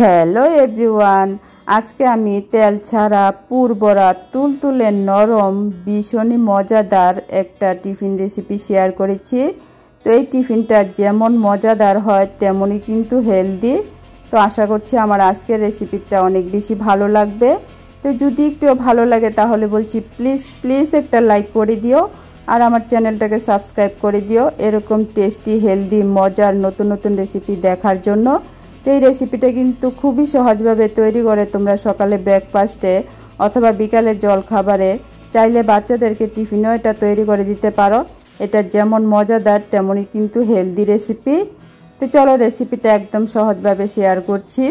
Hello everyone, আজকে আমি তেল ছাড়া পুরবরা তুলতুলে নরম ভীষণই মজাদার একটা টিফিন রেসিপি শেয়ার করেছি। তো এই টিফিনটা যেমন মজাদার হয় তেমনই কিন্তু হেলদি। তো আশা করছি আমার আজকের রেসিপিটা অনেক বেশি ভালো লাগবে। তো যদি একটু ভালো লাগে তাহলে বলছি প্লিজ একটা লাইক করে দিও আর আমার চ্যানেলটাকে সাবস্ক্রাইব করে দিও এরকম টেস্টি হেলদি মজার নতুন নতুন রেসিপি দেখার জন্য। তো এই রেসিপিটা কিন্তু খুবই সহজভাবে তৈরি করে তোমরা সকালে ব্রেকফাস্টে অথবা বিকালে জলখাবারে চাইলে বাচ্চাদেরকে টিফিনেও এটা তৈরি করে দিতে পারো। এটা যেমন মজাদার তেমনই কিন্তু হেলদি রেসিপি। তো চলো রেসিপিটা একদম সহজভাবে শেয়ার করছি।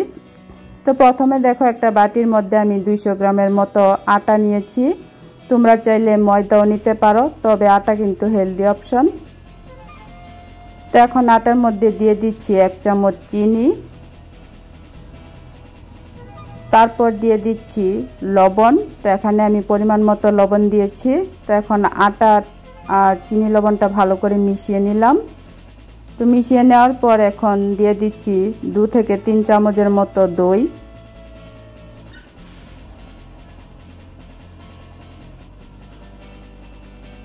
তো প্রথমে দেখো একটা বাটির মধ্যে আমি 200 গ্রামের মতো আটা নিয়েছি। তোমরা চাইলে ময়দাও নিতে পারো, তবে আটা কিন্তু হেলদি অপশন। তো এখন আটার মধ্যে দিয়ে দিচ্ছি 1 চামচ চিনি, তারপর দিয়ে দিচ্ছি লবণ। তো এখানে আমি পরিমাণ মতো লবণ দিয়েছি। তো এখন আটা আর চিনি লবণটা ভালো করে মিশিয়ে নিলাম। তো মিশিয়ে নেওয়ার পর এখন দিয়ে দিচ্ছি 2 থেকে 3 চামচের মতো দই।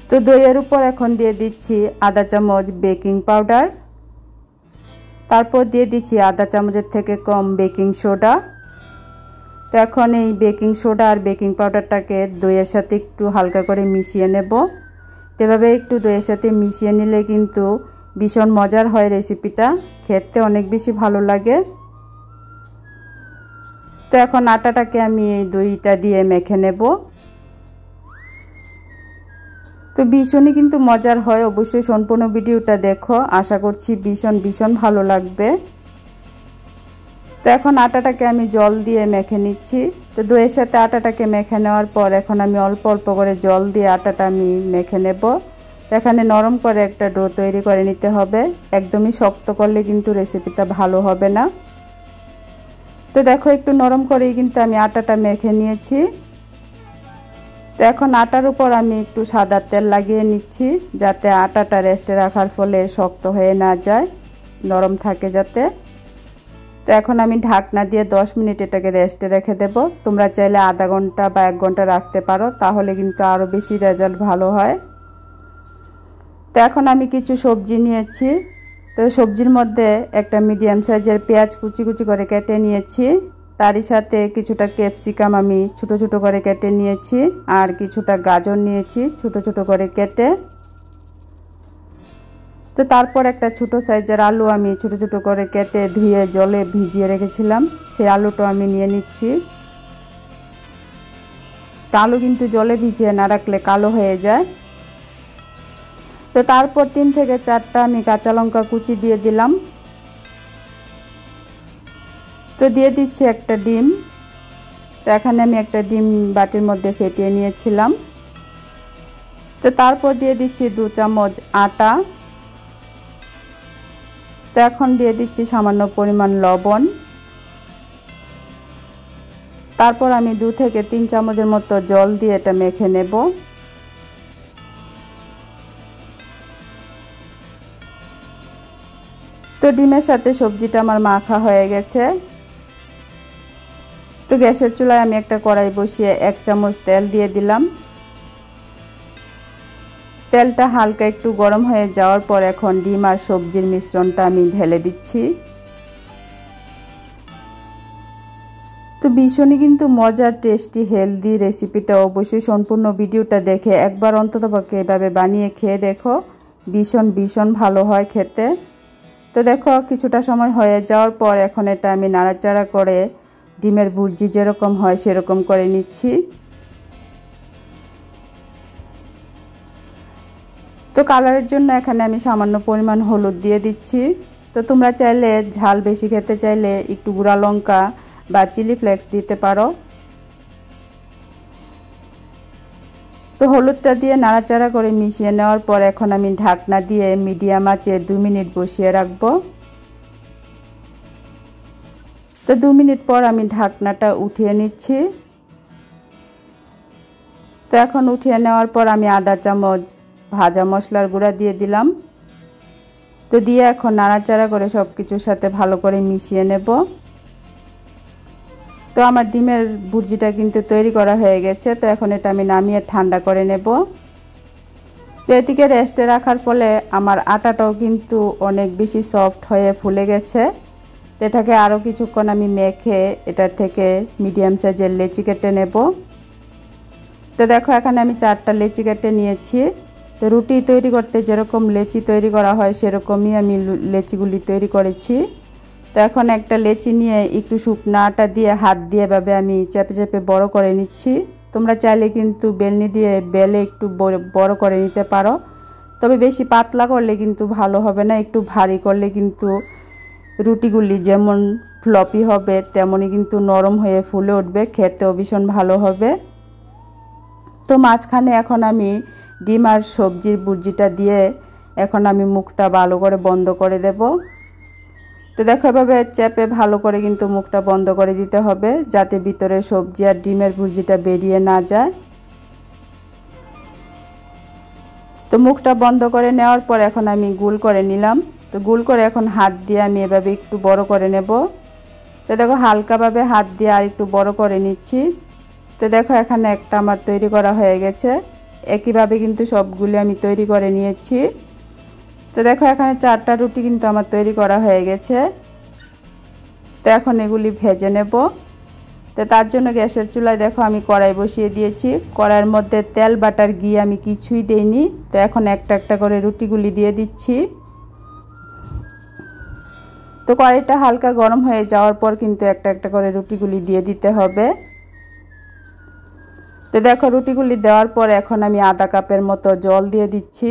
তো দইয়ের উপর এখন দিয়ে দিচ্ছি আধা চামচ বেকিং পাউডার, তারপর দিয়ে দিচ্ছি আধা চামচের থেকে কম বেকিং সোডা। তো এখন এই বেকিং সোডা আর বেকিং পাউডারটাকে দইয়ের সাথে একটু হালকা করে মিশিয়ে নেব। এভাবে একটু দইয়ের সাথে মিশিয়ে নিলে কিন্তু ভীষণ মজার হয় রেসিপিটা, খেতে অনেক বেশি ভালো লাগে। তো এখন আটাটাকে আমি এই দইটা দিয়ে মেখে নেব। তো ভীষণই কিন্তু মজার হয়, অবশ্যই সম্পূর্ণ ভিডিওটা দেখো, আশা করছি ভীষণ ভালো লাগবে। তো এখন আটাটাকে আমি জল দিয়ে মেখে নিচ্ছি। তো দইয়ের সাথে আটাটাকে মেখে নেওয়ার পর এখন আমি অল্প অল্প করে জল দিয়ে আটাটা আমি মেখে নেব। এখানে নরম করে একটা ডো তৈরি করে নিতে হবে, একদমই শক্ত করলে কিন্তু রেসিপিটা ভালো হবে না। তো দেখো একটু নরম করেই কিন্তু আমি আটাটা মেখে নিয়েছি। তো এখন আটার উপর আমি একটু সাদা তেল লাগিয়ে নিচ্ছি, যাতে আটাটা রেস্টে রাখার ফলে শক্ত হয়ে না যায়, নরম থাকে যাতে। তো এখন আমি ঢাকনা দিয়ে 10 মিনিট এটাকে রেস্টে রেখে দেব। তোমরা চাইলে আধা ঘন্টা বা 1 ঘন্টা রাখতে পারো, তাহলে কিন্তু আরও বেশি রেজাল্ট ভালো হয়। তো এখন আমি কিছু সবজি নিয়েছি। তো সবজির মধ্যে একটা মিডিয়াম সাইজের পেঁয়াজ কুচি কুচি করে কেটে নিয়েছি, তারই সাথে কিছুটা ক্যাপসিকাম আমি ছোট ছোট করে কেটে নিয়েছি, আর কিছুটা গাজর নিয়েছি ছোট ছোট করে কেটে। তো তারপর একটা ছোট সাইজের আলু আমি ছোট ছোট করে কেটে ধুয়ে জলে ভিজিয়ে রেখেছিলাম, সেই আলুটা আমি নিয়ে নিচ্ছি। আলু কিন্তু জলে ভিজিয়ে না রাখলে কালো হয়ে যায়। তো তারপর 3 থেকে 4টা আমি কাঁচা লঙ্কা কুচি দিয়ে দিলাম। তো দিয়ে দিচ্ছি একটা ডিম। তো এখানে আমি একটা ডিম বাটির মধ্যে ফেটিয়ে নিয়েছিলাম। তো তারপর দিয়ে দিচ্ছি 2 চামচ আটা। তো এখন দিয়ে দিচ্ছি সামান্য পরিমাণ লবণ। তারপর আমি 2 থেকে 3 চামচের মতো জল দিয়ে এটা মেখে নেব। তো ডিমের সাথে সবজিটা আমার মাখা হয়ে গেছে। তো গ্যাসের চুলায় আমি একটা কড়াই বসিয়ে 1 চামচ তেল দিয়ে দিলাম। তেলটা হালকা একটু গরম হয়ে যাওয়ার পর এখন ডিম আর সবজির মিশ্রণটা আমি ঢেলে দিচ্ছি। তো ভীষণই কিন্তু মজার টেস্টি হেলদি রেসিপিটা, অবশ্যই সম্পূর্ণ ভিডিওটা দেখে একবার অন্ততপক্ষে এভাবে বানিয়ে খেয়ে দেখো, ভীষণ ভালো হয় খেতে। তো দেখো কিছুটা সময় হয়ে যাওয়ার পর এখন এটা আমি নাড়াচাড়া করে ডিমের ভুর্জি যেরকম হয় সেরকম করে নিচ্ছি। তো কালারের জন্য এখানে আমি সামান্য পরিমাণ হলুদ দিয়ে দিচ্ছি। তো তোমরা চাইলে ঝাল বেশি খেতে চাইলে একটু গুঁড়া লঙ্কা বা চিলি ফ্লেক্স দিতে পারো। তো হলুদটা দিয়ে নাড়াচাড়া করে মিশিয়ে নেওয়ার পর এখন আমি ঢাকনা দিয়ে মিডিয়াম আঁচে 2 মিনিট বসিয়ে রাখবো। তো 2 মিনিট পর আমি ঢাকনাটা উঠিয়ে নিচ্ছি। তো এখন উঠিয়ে নেওয়ার পর আমি আধা চামচ ভাজা মশলার গুঁড়া দিয়ে দিলাম। তো দিয়ে এখন নাড়াচাড়া করে সব কিছুর সাথে ভালো করে মিশিয়ে নেব। তো আমার ডিমের ভুর্জিটা কিন্তু তৈরি করা হয়ে গেছে। তো এখন এটা আমি নামিয়ে ঠান্ডা করে নেব। তো এদিকে রেস্টে রাখার ফলে আমার আটাটাও কিন্তু অনেক বেশি সফট হয়ে ফুলে গেছে। তো এটাকে আরও কিছুক্ষণ আমি মেখে এটার থেকে মিডিয়াম সাইজের লেচি কেটে নেব। তো দেখো এখানে আমি 4টা লেচি কেটে নিয়েছি। তো রুটি তৈরি করতে যেরকম লেচি তৈরি করা হয় সেরকমই আমি লেচিগুলি তৈরি করেছি। তো এখন একটা লেচি নিয়ে একটু শুকনো আটা দিয়ে হাত দিয়ে এভাবে আমি চেপে চেপে বড় করে নিচ্ছি। তোমরা চাইলে কিন্তু বেলনি দিয়ে বেলে একটু বড় করে নিতে পারো, তবে বেশি পাতলা করলে কিন্তু ভালো হবে না, একটু ভারী করলে কিন্তু রুটিগুলি যেমন ফ্লপি হবে তেমনই কিন্তু নরম হয়ে ফুলে উঠবে, খেতেও ভীষণ ভালো হবে। তো মাঝখানে এখন আমি ডিম আর সবজির ভুর্জিটা দিয়ে এখন আমি মুখটা ভালো করে বন্ধ করে দেব। তো দেখো এভাবে চেপে ভালো করে কিন্তু মুখটা বন্ধ করে দিতে হবে, যাতে ভিতরে সবজি আর ডিমের ভুর্জিটা বেরিয়ে না যায়। তো মুখটা বন্ধ করে নেওয়ার পর এখন আমি গোল করে নিলাম। তো গোল করে এখন হাত দিয়ে আমি এভাবে একটু বড় করে নেব। তো দেখো হালকাভাবে হাত দিয়ে আর একটু বড় করে নিচ্ছি। তো দেখো এখানে একটা আমার তৈরি করা হয়ে গেছে। একইভাবে কিন্তু সবগুলি আমি তৈরি করে নিয়েছি। তো দেখো এখানে 4টা রুটি কিন্তু আমার তৈরি করা হয়ে গেছে। তো এখন এগুলি ভেজে নেব। তো তার জন্য গ্যাসের চুলায় দেখো আমি কড়াই বসিয়ে দিয়েছি। কড়াইয়ের মধ্যে তেল বাটার ঘি আমি কিছুই দেইনি। তো এখন একটা একটা করে রুটিগুলি দিয়ে দিচ্ছি। তো কড়াইটা হালকা গরম হয়ে যাওয়ার পর কিন্তু একটা একটা করে রুটিগুলি দিয়ে দিতে হবে। তো দেখো রুটিগুলি দেওয়ার পর এখন আমি আধা কাপের মতো জল দিয়ে দিচ্ছি।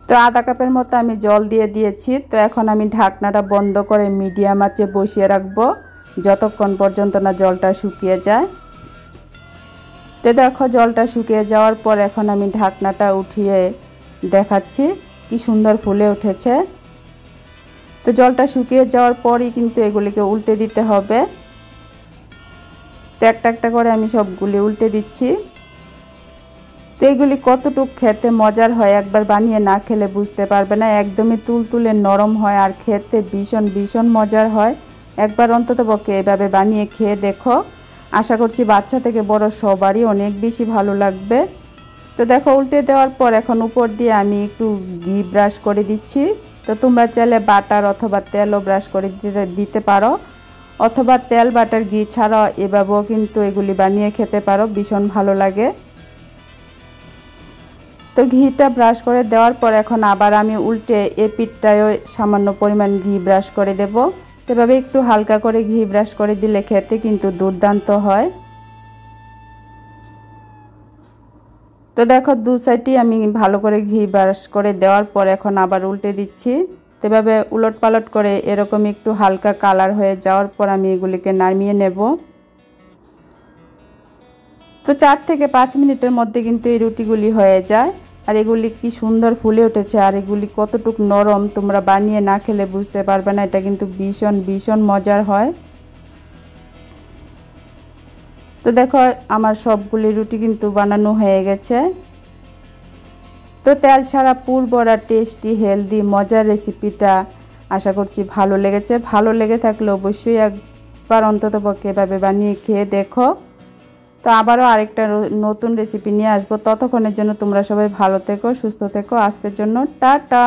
তো আধা কাপের মতো আমি জল দিয়ে দিয়েছি। তো এখন আমি ঢাকনাটা বন্ধ করে মিডিয়াম আঁচে বসিয়ে রাখবো যতক্ষণ পর্যন্ত না জলটা শুকিয়ে যায়। তো দেখো জলটা শুকিয়ে যাওয়ার পর এখন আমি ঢাকনাটা উঠিয়ে দেখাচ্ছি কি সুন্দর ফুলে উঠেছে। তো জলটা শুকিয়ে যাওয়ার পরই কিন্তু এগুলিকে উল্টে দিতে হবে। তো একটা একটা করে আমি সবগুলি উল্টে দিচ্ছি। তো এগুলি কতটুকু খেতে মজার হয় একবার বানিয়ে না খেলে বুঝতে পারবে না, একদমই তুলতুলে নরম হয় আর খেতে ভীষণ ভীষণ মজার হয়। একবার অন্ততপক্ষে এভাবে বানিয়ে খেয়ে দেখো, আশা করছি বাচ্চা থেকে বড় সবারই অনেক বেশি ভালো লাগবে। তো দেখো উল্টে দেওয়ার পর এখন উপর দিয়ে আমি একটু ঘি ব্রাশ করে দিচ্ছি। তো তোমরা চাইলে বাটার অথবা তেলও ব্রাশ করে দিতে পারো, অথবা তেল বাটার ঘি ছাড়াও এভাবেও কিন্তু এগুলি বানিয়ে খেতে পারো, ভীষণ ভালো লাগে। তো ঘিটা ব্রাশ করে দেওয়ার পর এখন আবার আমি উল্টে এই পিঠটায়ও সামান্য পরিমাণ ঘি ব্রাশ করে দেব। এভাবে একটু হালকা করে ঘি ব্রাশ করে দিলে খেতে কিন্তু দুর্দান্ত হয়। তো দেখো দু সাইডই আমি ভালো করে ঘি ব্রাশ করে দেওয়ার পর এখন আবার উল্টে দিচ্ছি। এভাবে উলট পালট করে এরকম একটু হালকা কালার হয়ে যাওয়ার পর আমি এগুলিকে নামিয়ে নেব। তো 4 থেকে 5 মিনিটের মধ্যে কিন্তু এই রুটিগুলি হয়ে যায়। আর এগুলি কি সুন্দর ফুলে উঠেছে, আর এগুলি কতটুকু নরম তোমরা বানিয়ে না খেলে বুঝতে পারবে না, এটা কিন্তু ভীষণ ভীষণ মজার হয়। তো দেখো আমার সবগুলি রুটি কিন্তু বানানো হয়ে গেছে। তো তেল ছাড়া পুরবড়া টেস্টি হেলদি মজার রেসিপিটা আশা করছি ভালো লেগেছে। ভালো লেগে থাকলে অবশ্যই একবার অন্ততপক্ষে এভাবে বানিয়ে খেয়ে দেখো। তো আবারও আরেকটা নতুন রেসিপি নিয়ে আসবো। ততক্ষণের জন্য তোমরা সবাই ভালো থেকো, সুস্থ থেকো। আজকের জন্য টাটা।